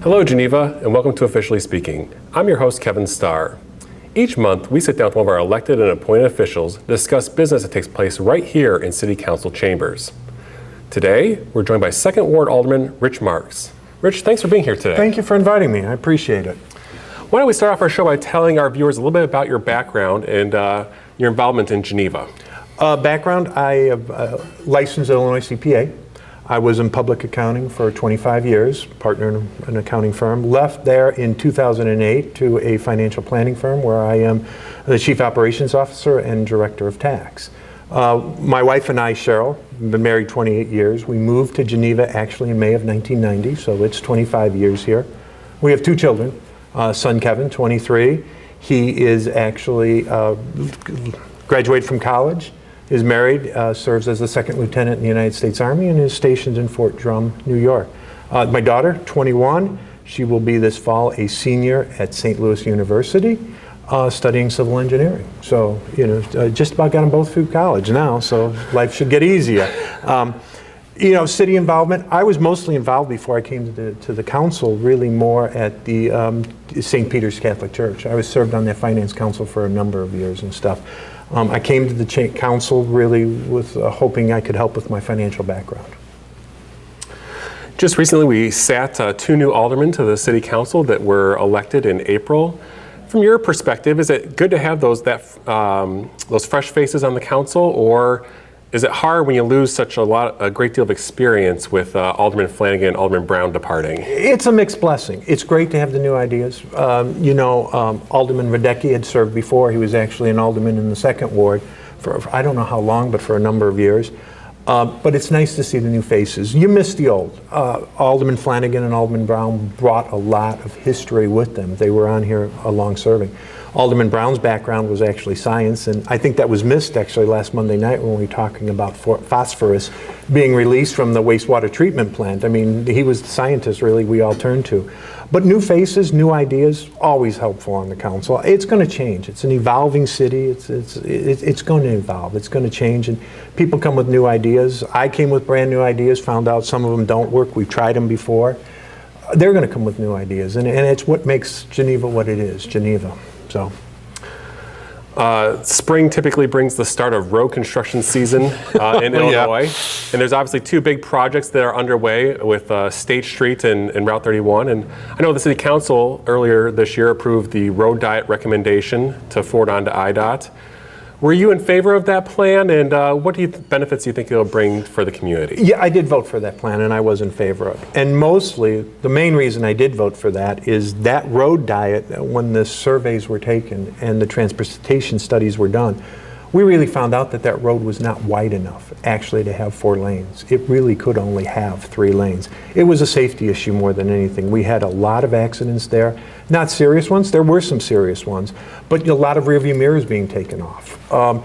Hello, Geneva, and welcome to Officially Speaking. I'm your host, Kevin Starr. Each month, we sit down with one of our elected and appointed officials to discuss business that takes place right here in City Council chambers. Today, we're joined by 2nd Ward Alderman Rich Marks. Rich, thanks for being here today. Thank you for inviting me. I appreciate it. Why don't we start off our show by telling our viewers a little bit about your background and your involvement in Geneva. Background, I am licensed Illinois CPA. I was in public accounting for 25 years, partner in an accounting firm. Left there in 2008 to a financial planning firm where I am the Chief Operations Officer and Director of Tax. My wife and I, Cheryl, have been married 28 years. We moved to Geneva actually in May of 1990, so it's 25 years here. We have 2 children, son Kevin, 23. He is actually graduated from college. Is married, serves as the 2nd Lieutenant in the United States Army, and is stationed in Fort Drum, New York. My daughter, 21, she will be this fall a senior at St. Louis University, studying civil engineering. So, just about got them both through college now, so life should get easier. City involvement, I was mostly involved before I came to the council, really more at the St. Peter's Catholic Church. I was served on their finance council for a number of years and stuff. I came to the council really with hoping I could help with my financial background. Just recently, we sat 2 new aldermen to the city council that were elected in April. From your perspective, is it good to have those fresh faces on the council, or is it hard when you lose a great deal of experience with Alderman Flanagan and Alderman Brown departing? It's a mixed blessing. It's great to have the new ideas. Alderman Radecki had served before. He was actually an alderman in the 2nd Ward for I don't know how long, but for a number of years. But it's nice to see the new faces. You miss the old. Alderman Flanagan and Alderman Brown brought a lot of history with them. They were on here long serving. Alderman Brown's background was actually science, and I think that was missed actually last Monday night when we were talking about phosphorus being released from the wastewater treatment plant. I mean, he was the scientist really we all turned to. But new faces, new ideas, always helpful on the council. It's going to change. It's an evolving city. It's going to evolve. It's going to change, and people come with new ideas. I came with brand new ideas, found out some of them don't work. We've tried them before. They're going to come with new ideas, and it's what makes Geneva what it is, Geneva. So. Spring typically brings the start of road construction season in Illinois, and there's obviously 2 big projects that are underway with State Street and Route 31. And I know the City Council earlier this year approved the road diet recommendation to forward on to IDOT. Were you in favor of that plan, and what benefits do you think it'll bring for the community? Yeah, I did vote for that plan, and I was in favor of it. And mostly, the main reason I did vote for that is that road diet, when the surveys were taken and the transportation studies were done, we really found out that that road was not wide enough actually to have 4 lanes. It really could only have 3 lanes. It was a safety issue more than anything. We had a lot of accidents there. Not serious ones, there were some serious ones, but a lot of rearview mirrors being taken off. The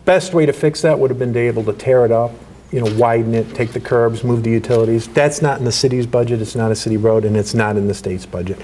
best way to fix that would have been to be able to tear it up, widen it, take the curbs, move the utilities. That's not in the city's budget, it's not a city road, and it's not in the state's budget.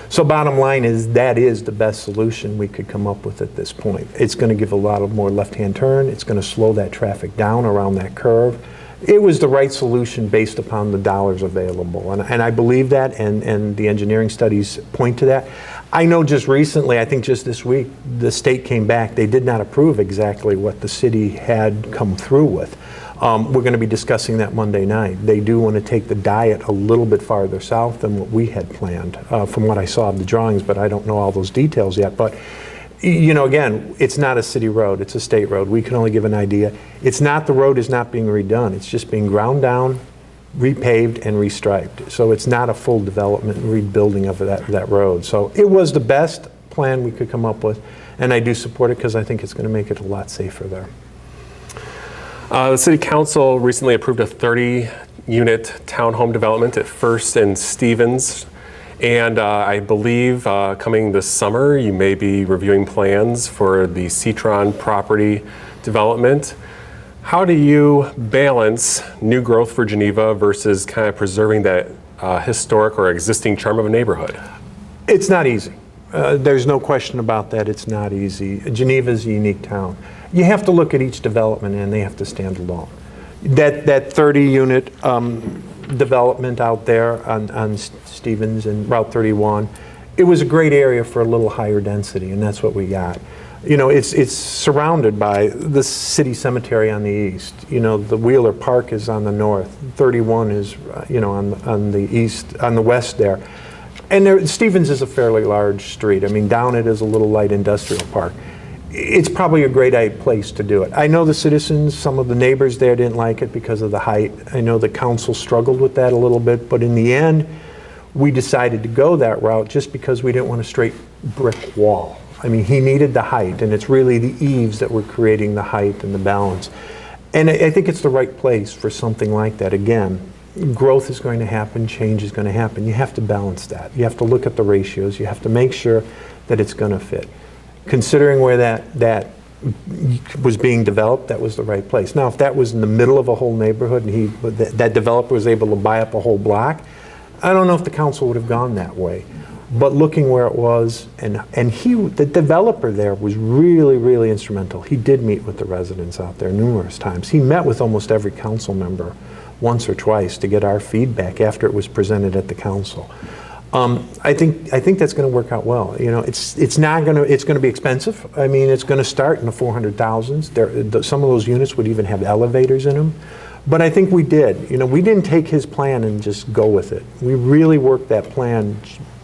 So bottom line is that is the best solution we could come up with at this point. It's going to give a lot of more left-hand turn. It's going to slow that traffic down around that curve. It was the right solution based upon the dollars available. And I believe that, and the engineering studies point to that. I know just recently, I think just this week, the state came back. They did not approve exactly what the city had come through with. We're going to be discussing that Monday night. They do want to take the diet a little bit farther south than what we had planned, from what I saw of the drawings, but I don't know all those details yet. But, again, it's not a city road, it's a state road. We can only give an idea. It's not, the road is not being redone. It's just being ground down, repaved, and restriped. So it's not a full development and rebuilding of that road. So it was the best plan we could come up with, and I do support it because I think it's going to make it a lot safer there. The City Council recently approved a 30-unit townhome development at First and Stevens. And I believe coming this summer, you may be reviewing plans for the Citron property development. How do you balance new growth for Geneva versus kind of preserving that historic or existing charm of a neighborhood? It's not easy. There's no question about that. It's not easy. Geneva is a unique town. You have to look at each development and they have to stand alone. That 30-unit development out there on Stevens and Route 31. It was a great area for a little higher density, and that's what we got. You know, it's surrounded by the city cemetery on the east. You know, the Wheeler Park is on the north. 31 is, you know, on the east, on the west there. And Stevens is a fairly large street. I mean, down it is a little light industrial park. It's probably a great place to do it. I know the citizens, some of the neighbors there didn't like it because of the height. I know the council struggled with that a little bit, but in the end, we decided to go that route just because we didn't want a straight brick wall. I mean, he needed the height, and it's really the eaves that were creating the height and the balance. And I think it's the right place for something like that. Again, growth is going to happen, change is going to happen. You have to balance that. You have to look at the ratios. You have to make sure that it's going to fit. Considering where that was being developed, that was the right place. Now, if that was in the middle of a whole neighborhood and that developer was able to buy up a whole block, I don't know if the council would have gone that way. But looking where it was, and the developer there was really, really instrumental. He did meet with the residents out there numerous times. He met with almost every council member once or twice to get our feedback after it was presented at the council. I think that's going to work out well. You know, it's going to be expensive. I mean, it's going to start in the 400,000s. Some of those units would even have elevators in them. But I think we did. You know, we didn't take his plan and just go with it. We really worked that plan.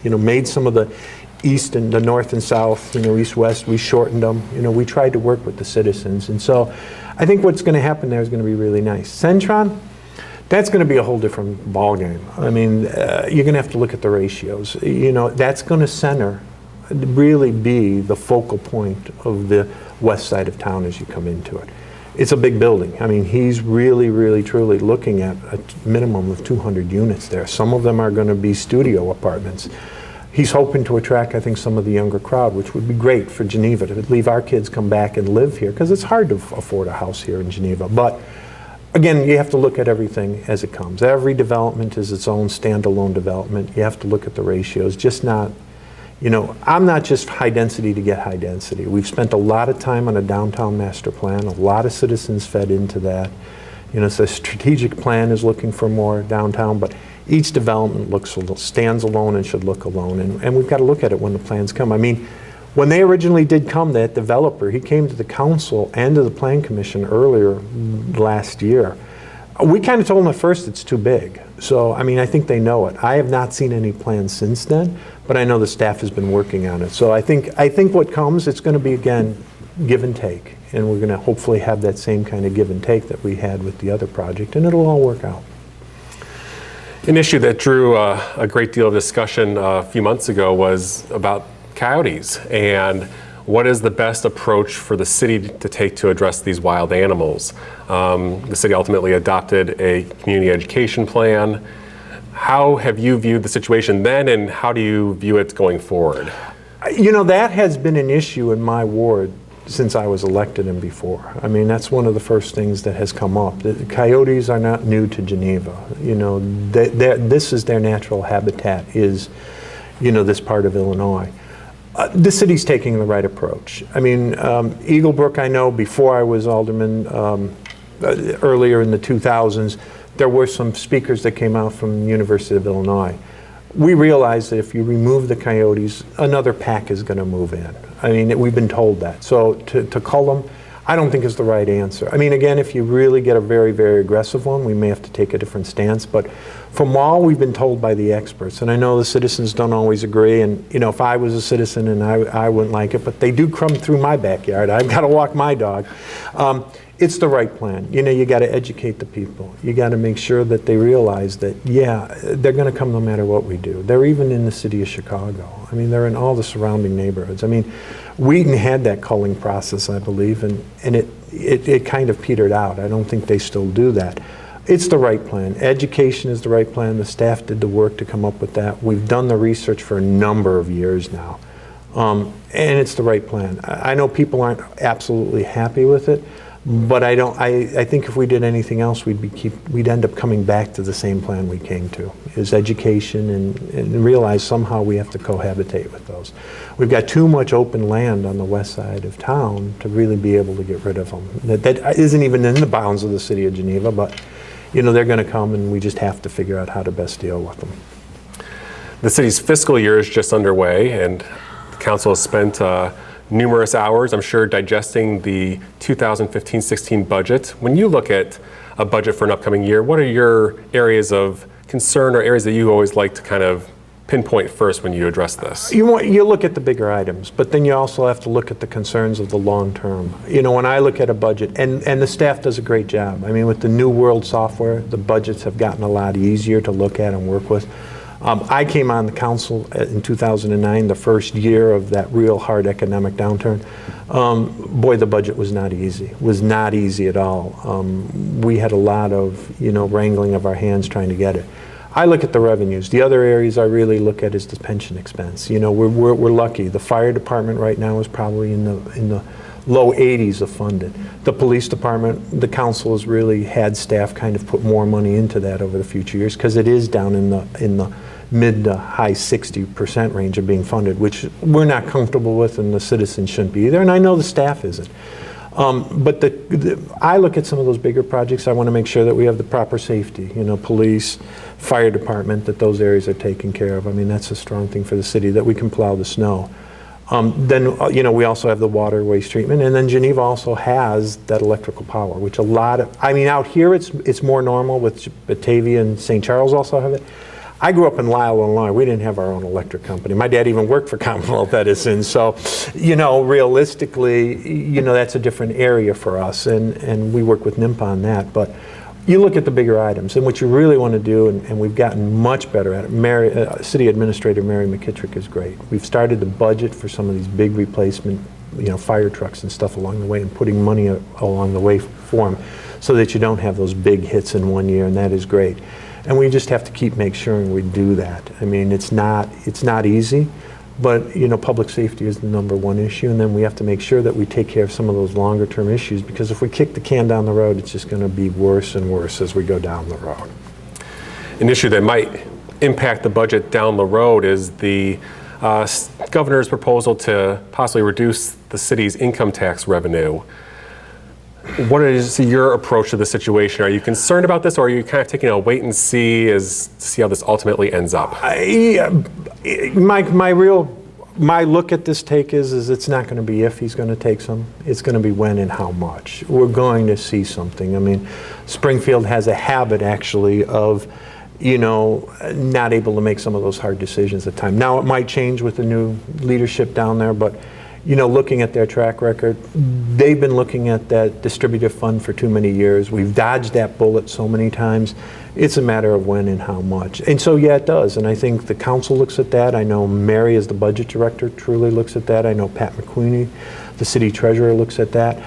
You know, made some of the east and the north and south, you know, east-west, we shortened them. You know, we tried to work with the citizens. And so I think what's going to happen there is going to be really nice. Centron, that's going to be a whole different ballgame. I mean, you're going to have to look at the ratios. You know, that's going to really be the focal point of the west side of town as you come into it. It's a big building. I mean, he's really, really, truly looking at a minimum of 200 units there. Some of them are going to be studio apartments. He's hoping to attract, I think, some of the younger crowd, which would be great for Geneva, to leave our kids come back and live here, because it's hard to afford a house here in Geneva. But again, you have to look at everything as it comes. Every development is its own standalone development. You have to look at the ratios, just not, you know, I'm not just high density to get high density. We've spent a lot of time on a downtown master plan. A lot of citizens fed into that. You know, so the strategic plan is looking for more downtown, but each development stands alone and should look alone. And we've got to look at it when the plans come. I mean, when they originally did come, that developer, he came to the council and to the plan commission earlier last year. We kind of told them at first it's too big. So, I mean, I think they know it. I have not seen any plans since then, but I know the staff has been working on it. So I think what comes, it's going to be, again, give and take. And we're going to hopefully have that same kind of give and take that we had with the other project, and it'll all work out. An issue that drew a great deal of discussion a few months ago was about coyotes and what is the best approach for the city to take to address these wild animals. The city ultimately adopted a community education plan. How have you viewed the situation then, and how do you view it going forward? You know, that has been an issue in my ward since I was elected and before. I mean, that's one of the first things that has come up. The coyotes are not new to Geneva. You know, this is their natural habitat, is, you know, this part of Illinois. The city's taking the right approach. I mean, Eagle Brook, I know before I was alderman, earlier in the 2000s, there were some speakers that came out from the University of Illinois. We realized that if you remove the coyotes, another pack is going to move in. I mean, we've been told that. So to cull them, I don't think is the right answer. I mean, again, if you really get a very, very aggressive one, we may have to take a different stance. But from all we've been told by the experts, and I know the citizens don't always agree, and you know, if I was a citizen and I wouldn't like it, but they do come through my backyard. I've got to walk my dog. It's the right plan. You know, you got to educate the people. You got to make sure that they realize that, yeah, they're going to come no matter what we do. They're even in the city of Chicago. I mean, they're in all the surrounding neighborhoods. I mean, Wheaton had that culling process, I believe, and it kind of petered out. I don't think they still do that. It's the right plan. Education is the right plan. The staff did the work to come up with that. We've done the research for a number of years now. And it's the right plan. I know people aren't absolutely happy with it, but I think if we did anything else, we'd end up coming back to the same plan we came to, is education and realize somehow we have to cohabitate with those. We've got too much open land on the west side of town to really be able to get rid of them. That isn't even in the bounds of the city of Geneva, but they're going to come, and we just have to figure out how to best deal with them. The city's fiscal year is just underway, and the council has spent numerous hours, I'm sure, digesting the 2015-16 budget. When you look at a budget for an upcoming year, what are your areas of concern or areas that you always like to kind of pinpoint first when you address this? You look at the bigger items, but then you also have to look at the concerns of the long term. When I look at a budget, and the staff does a great job. I mean, with the New World software, the budgets have gotten a lot easier to look at and work with. I came on the council in 2009, the first year of that real hard economic downturn. Boy, the budget was not easy. It was not easy at all. We had a lot of, wrangling of our hands trying to get it. I look at the revenues. The other areas I really look at is the pension expense. We're lucky. The fire department right now is probably in the low 80s of funded. The police department, the council has really had staff kind of put more money into that over the future years because it is down in the mid to high 60% range of being funded, which we're not comfortable with, and the citizens shouldn't be either, and I know the staff isn't. But I look at some of those bigger projects. I want to make sure that we have the proper safety, police, fire department, that those areas are taken care of. I mean, that's a strong thing for the city, that we can plow the snow. Then, we also have the water waste treatment, and then Geneva also has that electrical power, which out here it's more normal with Batavia and St. Charles also have it. I grew up in Lisle, Illinois. We didn't have our own electric company. My dad even worked for Commonwealth Edison. So, realistically, that's a different area for us, and we work with NIMPA on that. But you look at the bigger items, and what you really want to do, and we've gotten much better at it. City Administrator Mary McKittrick is great. We've started the budget for some of these big replacement, fire trucks and stuff along the way, and putting money along the way for them, so that you don't have those big hits in one year, and that is great. And we just have to keep making sure we do that. I mean, it's not easy, but public safety is the number one issue, and then we have to make sure that we take care of some of those longer term issues, because if we kick the can down the road, it's just going to be worse and worse as we go down the road. An issue that might impact the budget down the road is the governor's proposal to possibly reduce the city's income tax revenue. What is your approach to the situation? Are you concerned about this, or are you kind of taking a wait and see to see how this ultimately ends up? My look at this take is it's not going to be if he's going to take some. It's going to be when and how much. We're going to see something. I mean, Springfield has a habit actually of, not able to make some of those hard decisions at times. Now it might change with the new leadership down there, but looking at their track record, they've been looking at that distributive fund for too many years. We've dodged that bullet so many times. It's a matter of when and how much. And so, yeah, it does. And I think the council looks at that. I know Mary, as the budget director, truly looks at that. I know Pat McQueenie, the city treasurer, looks at that.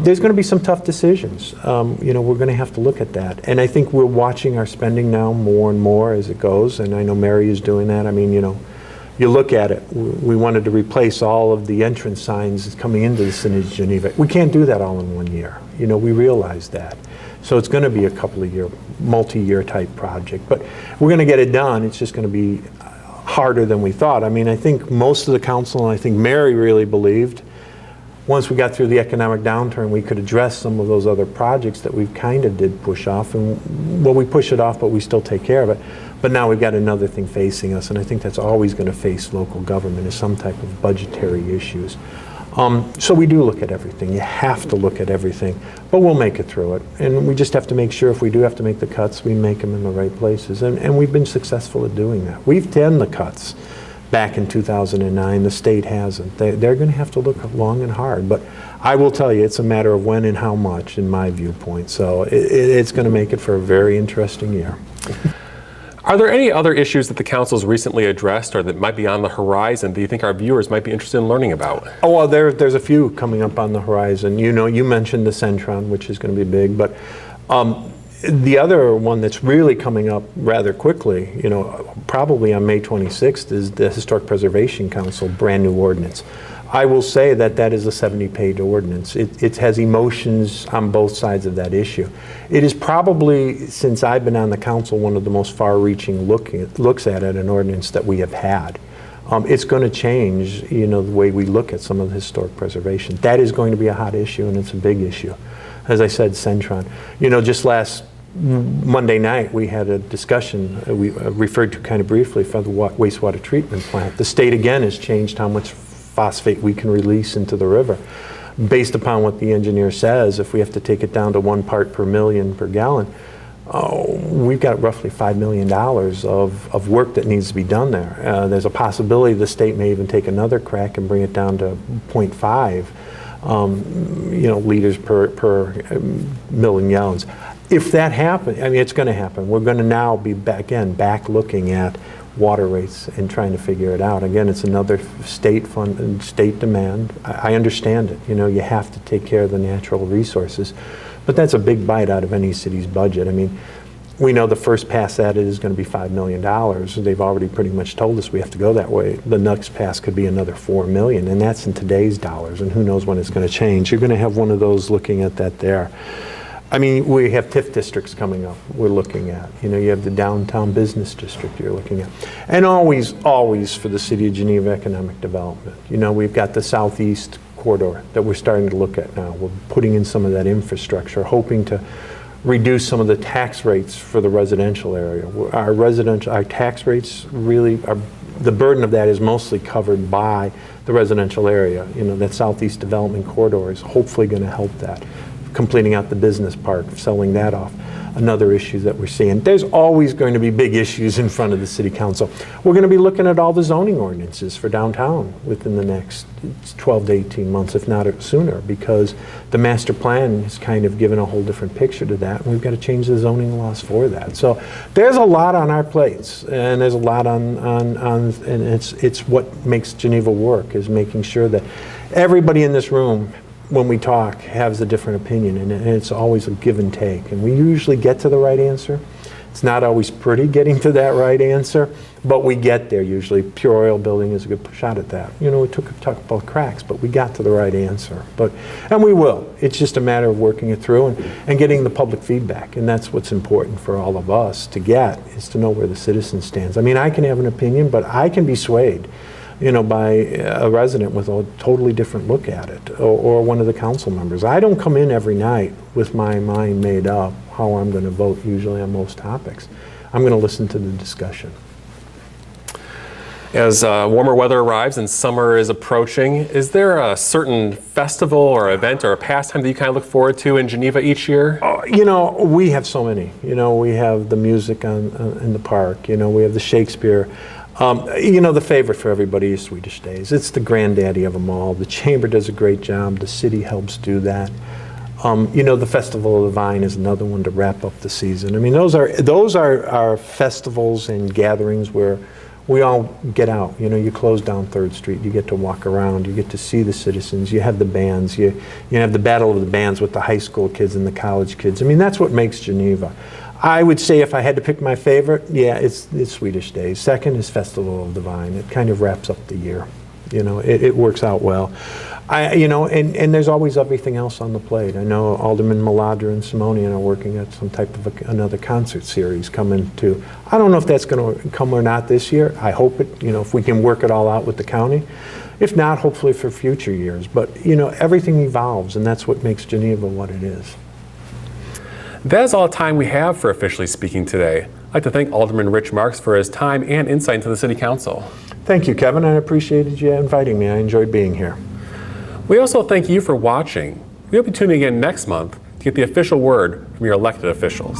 There's going to be some tough decisions. We're going to have to look at that. And I think we're watching our spending now more and more as it goes. And I know Mary is doing that. I mean, you look at it, we wanted to replace all of the entrance signs coming into the city of Geneva. We can't do that all in 1 year. We realize that. So it's going to be a couple of year, multi-year type project. But we're going to get it done. It's just going to be harder than we thought. I mean, I think most of the council, and I think Mary really believed, once we got through the economic downturn, we could address some of those other projects that we kind of did push off. And, we push it off, but we still take care of it. But now we've got another thing facing us, and I think that's always going to face local government, is some type of budgetary issues. So we do look at everything. You have to look at everything, but we'll make it through it. And we just have to make sure if we do have to make the cuts, we make them in the right places. And we've been successful at doing that. We've done the cuts back in 2009. The state hasn't. They're going to have to look long and hard. But I will tell you, it's a matter of when and how much, in my viewpoint. So it's going to make it for a very interesting year. Are there any other issues that the council's recently addressed or that might be on the horizon that you think our viewers might be interested in learning about? Oh, well, there's a few coming up on the horizon. You mentioned the Centron, which is going to be big, but the other one that's really coming up rather quickly, probably on May 26th, is the Historic Preservation Council brand new ordinance. I will say that is a 70-page ordinance. It has emotions on both sides of that issue. It is probably, since I've been on the council, one of the most far-reaching looks at an ordinance that we have had. It's going to change, the way we look at some of the historic preservation. That is going to be a hot issue, and it's a big issue. As I said, Centron. Just last Monday night, we had a discussion, we referred to kind of briefly for the wastewater treatment plant. The state, again, has changed how much phosphate we can release into the river. Based upon what the engineer says, if we have to take it down to 1 part per million per gallon, we've got roughly $5 million of work that needs to be done there. There's a possibility the state may even take another crack and bring it down to 0.5 liters per million gallons. If that happens, I mean, it's going to happen. We're going to now be back looking at water rates and trying to figure it out. Again, it's another state fund and state demand. I understand it. You have to take care of the natural resources, but that's a big bite out of any city's budget. I mean, we know the first pass at it is going to be $5 million. They've already pretty much told us we have to go that way. The next pass could be another $4 million, and that's in today's dollars, and who knows when it's going to change. You're going to have one of those looking at that there. I mean, we have TIF districts coming up we're looking at. You have the downtown business district you're looking at. And always for the City of Geneva economic development. We've got the southeast corridor that we're starting to look at now. We're putting in some of that infrastructure, hoping to reduce some of the tax rates for the residential area. Our tax rates really are, the burden of that is mostly covered by the residential area. That southeast development corridor is hopefully going to help that. Completing out the business park, selling that off. Another issue that we're seeing. There's always going to be big issues in front of the City Council. We're going to be looking at all the zoning ordinances for downtown within the next 12 to 18 months, if not sooner, because the master plan has kind of given a whole different picture to that, and we've got to change the zoning laws for that. So there's a lot on our plates, and there's a lot and it's what makes Geneva work, is making sure that everybody in this room, when we talk, has a different opinion, and it's always a give and take. And we usually get to the right answer. It's not always pretty getting to that right answer, but we get there usually. Pure Oil Building is a good shot at that. We took a couple cracks, but we got to the right answer. And we will. It's just a matter of working it through and getting the public feedback. And that's what's important for all of us to get, is to know where the citizen stands. I mean, I can have an opinion, but I can be swayed by a resident with a totally different look at it, or one of the council members. I don't come in every night with my mind made up how I'm going to vote usually on most topics. I'm going to listen to the discussion. As warmer weather arrives and summer is approaching, is there a certain festival or event or a pastime that you kind of look forward to in Geneva each year? We have so many. We have the music in the park. We have the Shakespeare. The favorite for everybody is Swedish Days. It's the granddaddy of them all. The Chamber does a great job. The city helps do that. The Festival of the Vine is another one to wrap up the season. I mean, those are our festivals and gatherings where we all get out. You close down 3rd Street. You get to walk around. You get to see the citizens. You have the bands. You have the battle of the bands with the high school kids and the college kids. I mean, that's what makes Geneva. I would say if I had to pick my favorite, it's Swedish Days. Second is Festival of the Vine. It kind of wraps up the year. It works out well. And there's always everything else on the plate. I know Alderman Maladra and Simonian are working at some type of another concert series coming to. I don't know if that's going to come or not this year. I hope it, if we can work it all out with the county. If not, hopefully for future years. But, everything evolves, and that's what makes Geneva what it is. That is all the time we have for Officially Speaking today. I'd like to thank Alderman Rich Marks for his time and insight into the City Council. Thank you, Kevin. I appreciated you inviting me. I enjoyed being here. We also thank you for watching. We'll be tuning in next month to get the official word from your elected officials.